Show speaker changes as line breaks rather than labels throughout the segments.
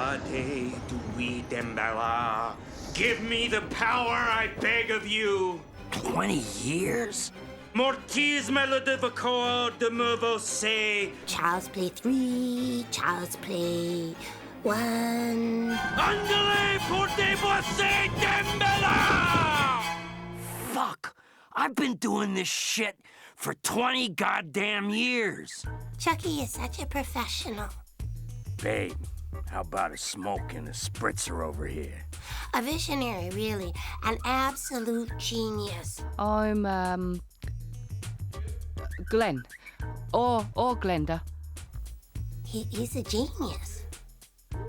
Ade Dewey Dembella. Give me the power, I beg of you.
20 years?
Mortis me le devacore de me vous say.
Child's Play 3, Child's Play 1.
Andale pour des voici Dembella!
Fuck! I've been doing this shit for 20 goddamn years.
Chucky is such a professional.
Babe, how about a smoke and a spritzer over here?
A visionary, really. An absolute genius.
I'm, Glenn. Or Glenda.
He's a genius.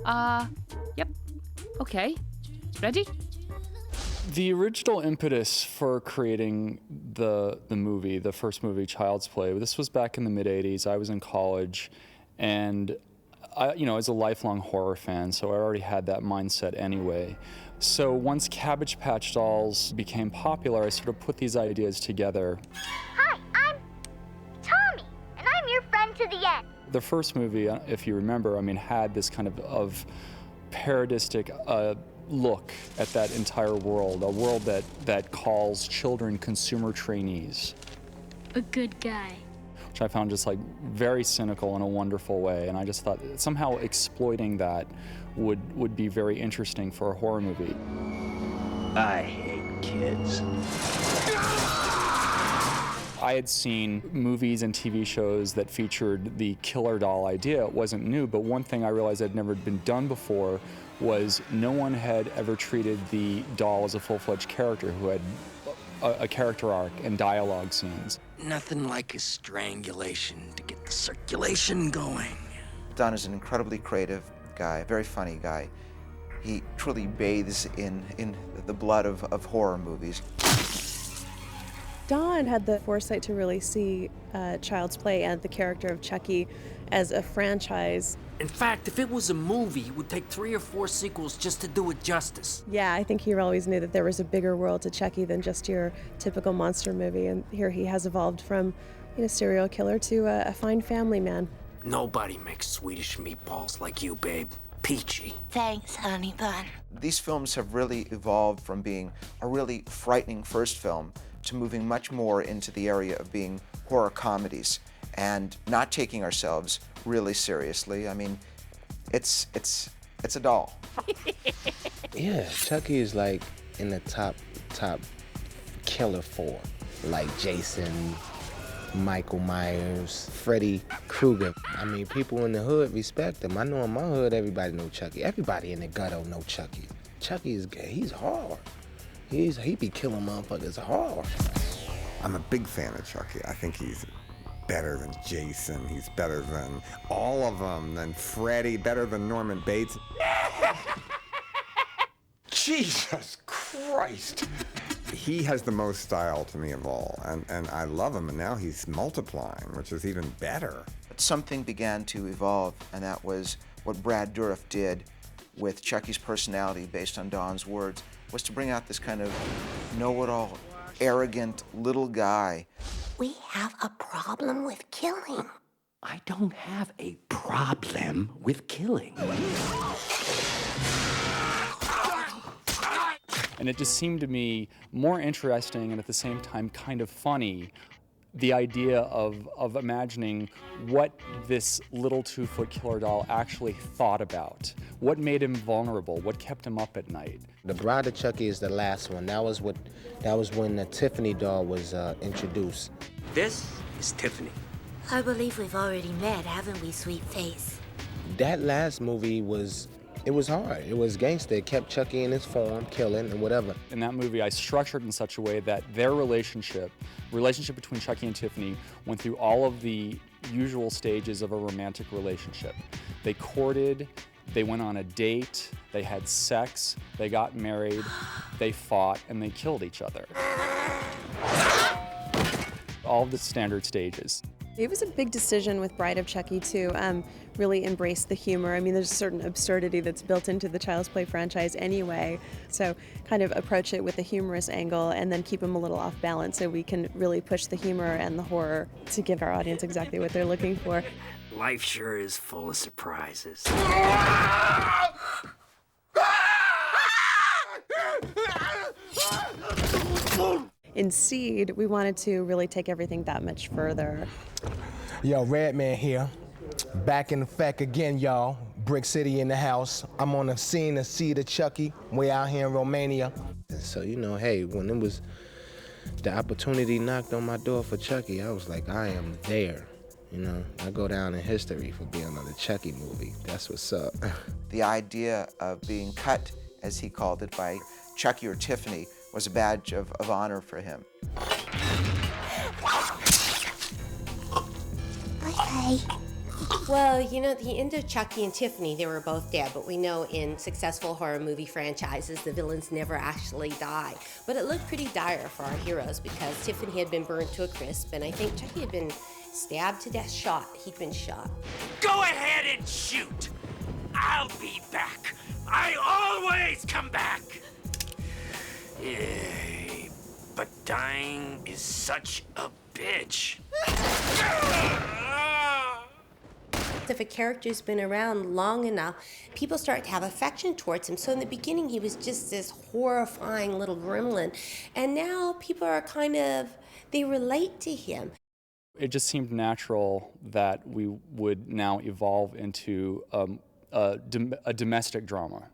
Yep. Okay. Ready?
The original impetus for creating the movie, the first movie, Child's Play, this was back in the mid-'80s. I was in college, and I was a lifelong horror fan, so I already had that mindset anyway. So once Cabbage Patch Dolls became popular, I sort of put these ideas together.
Hi, I'm Tommy, and I'm your friend to the end.
The first movie, if you remember, had this kind of parodistic look at that entire world, a world that calls children consumer trainees.
A good guy.
Which I found just very cynical in a wonderful way, and I just thought that somehow exploiting that would be very interesting for a horror movie.
I hate kids.
I had seen movies and TV shows that featured the killer doll idea. It wasn't new, but one thing I realized had never been done before was no one had ever treated the doll as a full-fledged character who had a character arc and dialogue scenes.
Nothing like a strangulation to get the circulation going.
Don is an incredibly creative guy, a very funny guy. He truly bathes in the blood of horror movies.
Don had the foresight to really see Child's Play and the character of Chucky as a franchise.
In fact, if it was a movie, it would take 3 or 4 sequels just to do it justice.
Yeah, I think he always knew that there was a bigger world to Chucky than just your typical monster movie, and here he has evolved from serial killer to a fine family man.
Nobody makes Swedish meatballs like you, babe. Peachy.
Thanks, honey bun.
These films have really evolved from being a really frightening first film to moving much more into the area of being horror comedies and not taking ourselves really seriously. It's a doll.
Yeah, Chucky is in the top killer form, like Jason, Michael Myers, Freddy Krueger. People in the hood respect him. I know in my hood everybody know Chucky. Everybody in the ghetto know Chucky. Chucky he's hard. He be killing motherfuckers hard.
I'm a big fan of Chucky. I think he's better than Jason. He's better than all of them, than Freddy, better than Norman Bates. Jesus Christ! He has the most style to me of all, and I love him, and now he's multiplying, which is even better.
But something began to evolve, and that was what Brad Dourif did with Chucky's personality based on Don's words, was to bring out this kind of know-it-all, arrogant little guy.
We have a problem with killing.
I don't have a problem with killing.
And it just seemed to me more interesting and at the same time kind of funny, the idea of imagining what this little 2-foot killer doll actually thought about. What made him vulnerable? What kept him up at night?
The Bride of Chucky is the last one. That was when the Tiffany doll was introduced.
This is Tiffany.
I believe we've already met, haven't we, sweet face?
That last movie was hard. It was gangster. It kept Chucky in his form, killing and whatever.
In that movie, I structured in such a way that their relationship between Chucky and Tiffany went through all of the usual stages of a romantic relationship. They courted, they went on a date, they had sex, they got married, they fought, and they killed each other. All of the standard stages.
It was a big decision with Bride of Chucky to really embrace the humor. There's a certain absurdity that's built into the Child's Play franchise anyway. So kind of approach it with a humorous angle and then keep them a little off balance so we can really push the humor and the horror to give our audience exactly what they're looking for.
Life sure is full of surprises.
In Seed, we wanted to really take everything that much further.
Yo, Redman here. Back in effect again, y'all. Brick City in the house. I'm on the scene of Seed of Chucky, way out here in Romania.
And so, hey, when it was the opportunity knocked on my door for Chucky, I was like, I am there. I go down in history for being on the Chucky movie. That's what's up.
The idea of being cut, as he called it, by Chucky or Tiffany was a badge of honor for him.
Okay.
Well, at the end of Chucky and Tiffany, they were both dead, but we know in successful horror movie franchises, the villains never actually die. But it looked pretty dire for our heroes because Tiffany had been burned to a crisp, and I think Chucky had been stabbed to death, shot. He'd been shot.
Go ahead and shoot. I'll be back. I always come back. But dying is such a bitch.
If a character's been around long enough, people start to have affection towards him. So in the beginning, he was just this horrifying little gremlin. And now people are they relate to him.
It just seemed natural that we would now evolve into a domestic drama.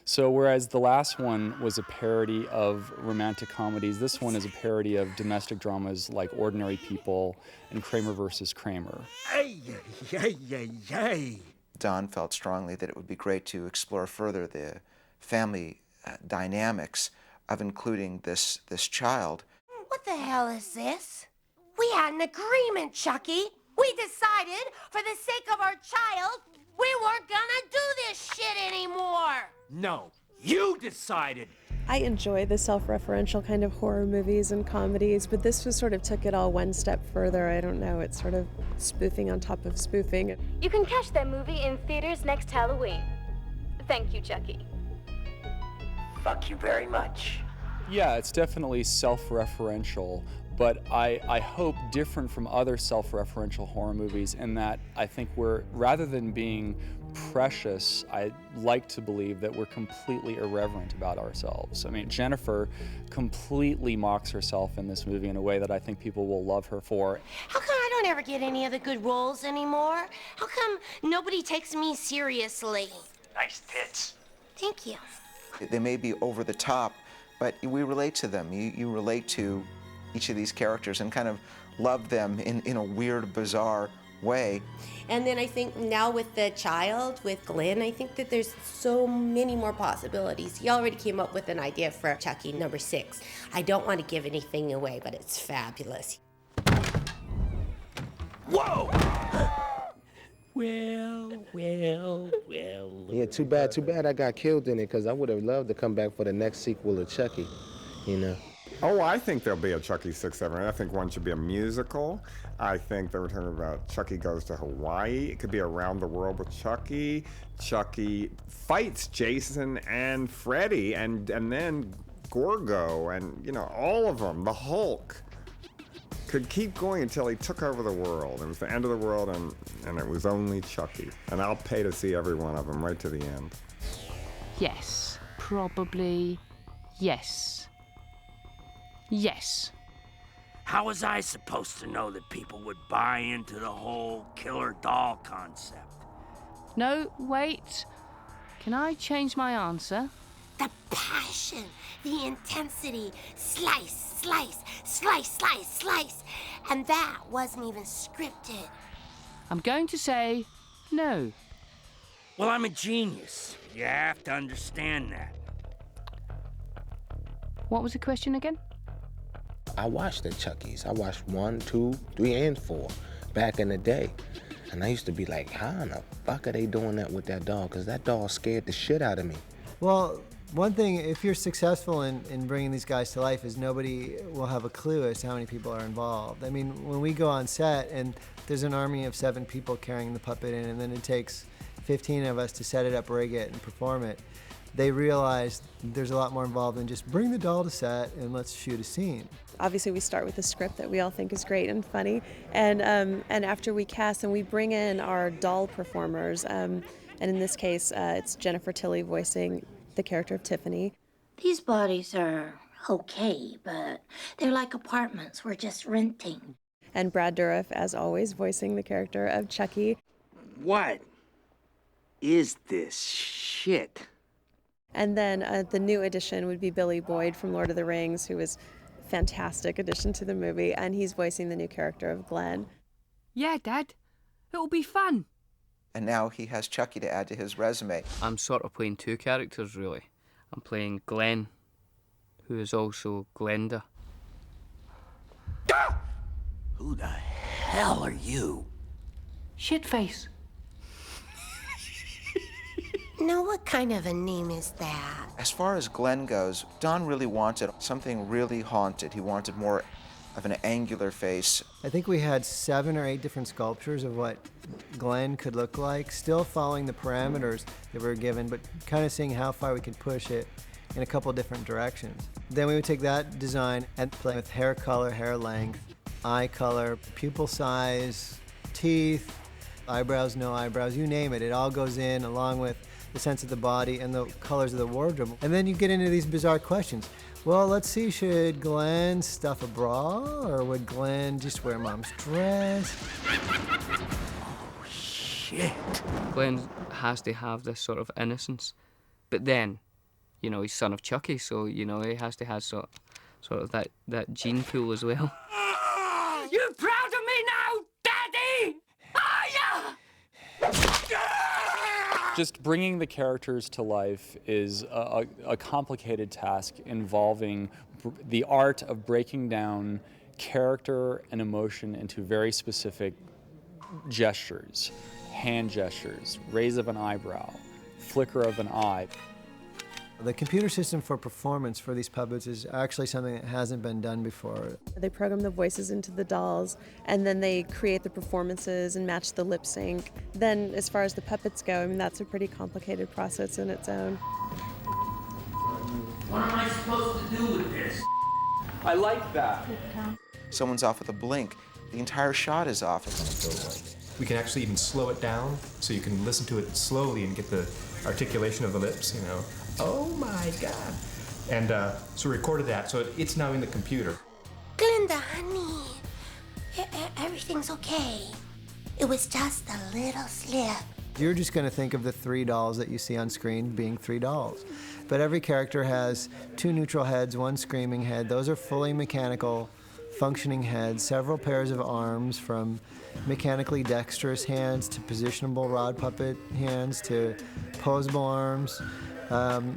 So whereas the last one was a parody of romantic comedies, this one is a parody of domestic dramas like Ordinary People and Kramer versus Kramer.
Don felt strongly that it would be great to explore further the family dynamics of including this child.
What the hell is this? We had an agreement, Chucky. We decided, for the sake of our child, we weren't gonna do this shit anymore.
No, you decided.
I enjoy the self-referential kind of horror movies and comedies, but this was sort of took it all one step further. I don't know, it's sort of spoofing on top of spoofing.
You can catch that movie in theaters next Halloween. Thank you, Chucky.
Fuck you very much.
Yeah, it's definitely self-referential, but I hope different from other self-referential horror movies in that I think rather than being precious, I like to believe that we're completely irreverent about ourselves. I mean, Jennifer completely mocks herself in this movie in a way that I think people will love her for.
How come I don't ever get any of the good roles anymore? How come nobody takes me seriously?
Nice tits.
Thank you.
They may be over the top, but we relate to them. You relate to each of these characters and kind of love them in a weird, bizarre way.
And then I think now with the child, with Glenn, I think that there's so many more possibilities. He already came up with an idea for Chucky number 6. I don't want to give anything away, but it's fabulous.
Whoa! Well.
Yeah, too bad I got killed in it, because I would have loved to come back for the next sequel of Chucky,
Oh, I think there'll be a Chucky 6, 7. I think one should be a musical. I think they were talking about Chucky Goes to Hawaii. It could be Around the World with Chucky. Chucky fights Jason and Freddy, and then Gorgo, and all of them. The Hulk could keep going until he took over the world. It was the end of the world, and it was only Chucky. And I'll pay to see every one of them right to the end.
Yes. Probably yes. Yes.
How was I supposed to know that people would buy into the whole killer doll concept?
No, wait. Can I change my answer?
The passion, the intensity, slice, slice, slice, slice, slice. And that wasn't even scripted.
I'm going to say no.
Well, I'm a genius. You have to understand that.
What was the question again?
I watched the Chuckies. I watched 1, 2, 3, and 4 back in the day. And I used to be like, how in the fuck are they doing that with that doll? Because that doll scared the shit out of me.
Well, one thing, if you're successful in bringing these guys to life, is nobody will have a clue as to how many people are involved. I mean, when we go on set and there's an army of 7 people carrying the puppet in, and then it takes 15 of us to set it up, rig it, and perform it, they realized there's a lot more involved than just bring the doll to set and let's shoot a scene.
Obviously, we start with a script that we all think is great and funny, and after we cast and we bring in our doll performers, and in this case, it's Jennifer Tilly voicing the character of Tiffany.
These bodies are okay, but they're like apartments we're just renting.
And Brad Dourif, as always, voicing the character of Chucky.
What is this shit?
And then the new addition would be Billy Boyd from Lord of the Rings, who is a fantastic addition to the movie, and he's voicing the new character of Glenn.
Yeah, Dad. It'll be fun.
And now he has Chucky to add to his resume.
I'm sort of playing two characters, really. I'm playing Glenn, who is also Glenda.
Who the hell are you?
Shitface.
Now, what kind of a name is that?
As far as Glenn goes, Don really wanted something really haunted. He wanted more of an angular face.
I think we had 7 or 8 different sculptures of what Glenn could look like, still following the parameters that we were given, but kind of seeing how far we could push it in a couple different directions. Then we would take that design and play with hair color, hair length, eye color, pupil size, teeth, eyebrows, no eyebrows, you name it. It all goes in along with the sense of the body and the colors of the wardrobe. And then you get into these bizarre questions. Well, let's see, should Glenn stuff a bra or would Glenn just wear mom's dress?
Oh, shit.
Glenn has to have this sort of innocence. But then, you know, he's son of Chucky, so, you know, he has to have sort of that gene pool as well.
You proud of me now, Daddy? Are ya?
Just bringing the characters to life is a complicated task involving the art of breaking down character and emotion into very specific gestures, hand gestures, raise of an eyebrow, flicker of an eye.
The computer system for performance for these puppets is actually something that hasn't been done before.
They program the voices into the dolls, and then they create the performances and match the lip sync. Then, as far as the puppets go, I mean, that's a pretty complicated process in its own.
What am I supposed to do with this?
I like that.
Someone's off with a blink. The entire shot is off.
We can actually even slow it down so you can listen to it slowly and get the articulation of the lips, you know. Oh my God. And so we recorded that, so it's now in the computer.
Glenda, honey, everything's okay. It was just a little slip.
You're just going to think of the 3 dolls that you see on screen being 3 dolls. But every character has 2 neutral heads, 1 screaming head. Those are fully mechanical, functioning heads, several pairs of arms, from mechanically dexterous hands to positionable rod puppet hands to posable arms.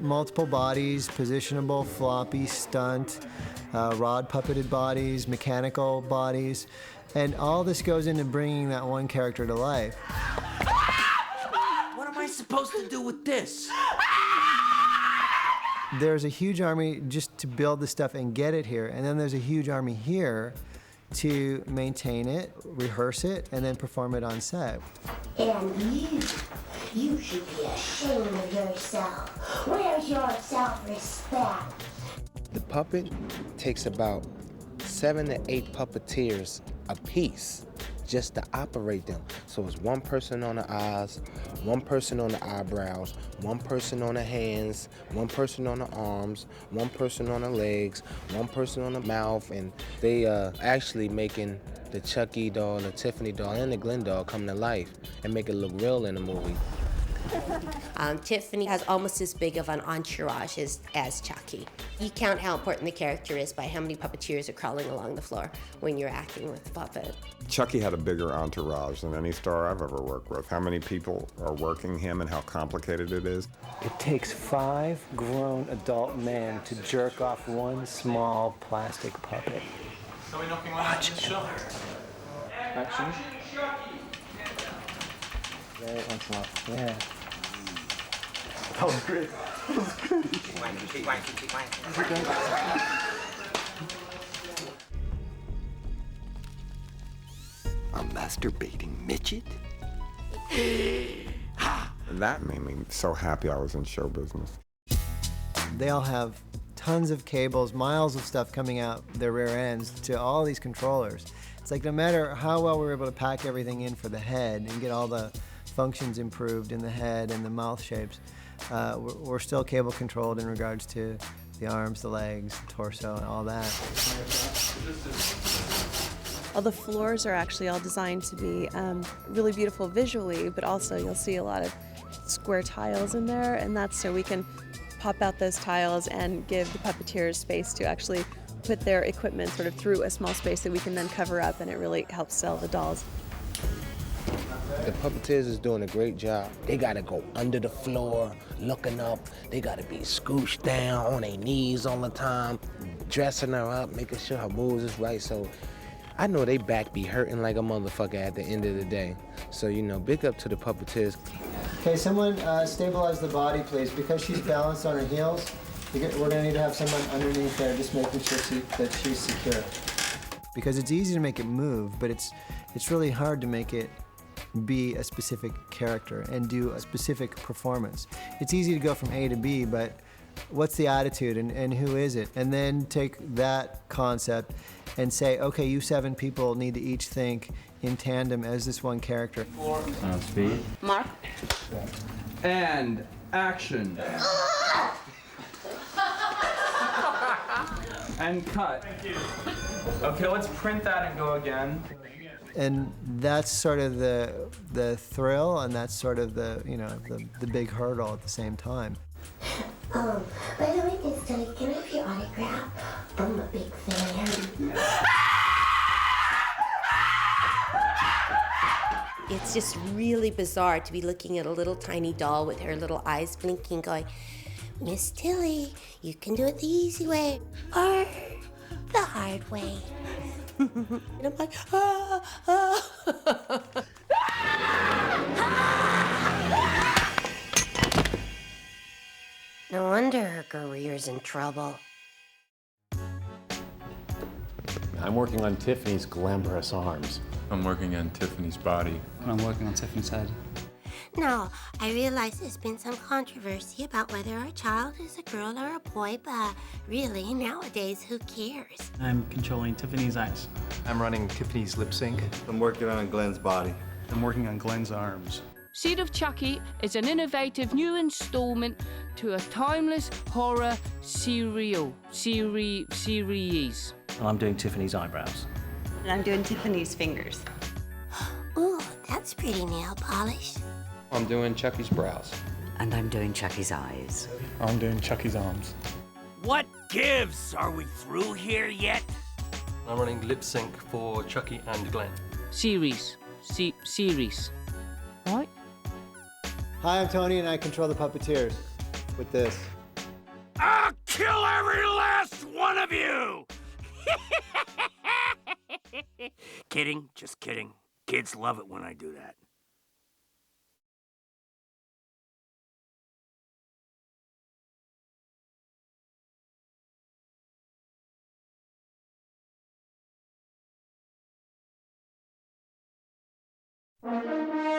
Multiple bodies, positionable, floppy, stunt, rod puppeted bodies, mechanical bodies, and all this goes into bringing that one character to life.
What am I supposed to do with this?
There's a huge army just to build the stuff and get it here, and then there's a huge army here to maintain it, rehearse it, and then perform it on set.
And you should be ashamed of yourself. Where's your self-respect?
The puppet takes about 7 to 8 puppeteers a piece just to operate them. So it's 1 person on the eyes, 1 person on the eyebrows, 1 person on the hands, 1 person on the arms, 1 person on the legs, 1 person on the mouth, and they actually making the Chucky doll, the Tiffany doll, and the Glenn doll come to life and make it look real in the movie.
Tiffany has almost as big of an entourage as Chucky. You count how important the character is by how many puppeteers are crawling along the floor when you're acting with the puppet.
Chucky had a bigger entourage than any star I've ever worked with. How many people are working him and how complicated it is.
It takes 5 grown adult men to jerk off 1 small plastic puppet.
Watch it.
Action. Very once more. Yeah. That was great. That was great.
A masturbating midget?
That made me so happy I was in show business.
They all have tons of cables, miles of stuff coming out their rear ends to all these controllers. It's like no matter how well we're able to pack everything in for the head and get all the functions improved in the head and the mouth shapes, we're still cable controlled in regards to the arms, the legs, the torso, and all that.
All the floors are actually all designed to be really beautiful visually, but also you'll see a lot of square tiles in there, and that's so we can pop out those tiles and give the puppeteers space to actually put their equipment sort of through a small space that we can then cover up, and it really helps sell the dolls.
The puppeteers is doing a great job. They gotta go under the floor, looking up. They gotta be scooched down on their knees all the time, dressing her up, making sure her moves is right. So I know they back be hurting like a motherfucker at the end of the day. So, you know, big up to the puppeteers.
Okay, someone stabilize the body, please. Because she's balanced on her heels, we're gonna need to have someone underneath there just making sure that she's secure. Because it's easy to make it move, but it's really hard to make it be a specific character and do a specific performance. It's easy to go from A to B, but what's the attitude and who is it? And then take that concept and say, okay, you 7 people need to each think in tandem as this one character.
Speed.
Mark?
And action. And cut. Thank you. Okay, let's print that and go again.
And that's sort of the thrill, and that's sort of the, you know, the big hurdle at the same time.
By the way, Miss Tilly, can I have your autograph? I'm a big fan.
It's just really bizarre to be looking at a little tiny doll with her little eyes blinking going, Miss Tilly, you can do it the easy way or the hard way. And I'm like,
No wonder her career's in trouble.
I'm working on Tiffany's glamorous arms.
I'm working on Tiffany's body.
And I'm working on Tiffany's head.
Now, I realize there's been some controversy about whether our child is a girl or a boy, but really, nowadays, who cares?
I'm controlling Tiffany's eyes.
I'm running Tiffany's lip sync.
I'm working on Glenn's body.
I'm working on Glenn's arms.
Seed of Chucky is an innovative new installment to a timeless horror series.
Well, I'm doing Tiffany's eyebrows.
And I'm doing Tiffany's fingers.
Ooh, that's pretty nail polish.
I'm doing Chucky's brows.
And I'm doing Chucky's eyes.
I'm doing Chucky's arms.
What gives? Are we through here yet?
I'm running lip sync for Chucky and Glenn.
Series. Right?
Hi, I'm Tony, and I control the puppeteers with this.
I'll kill every last one of you! Kidding, just kidding. Kids love it when I do that.
Thank you.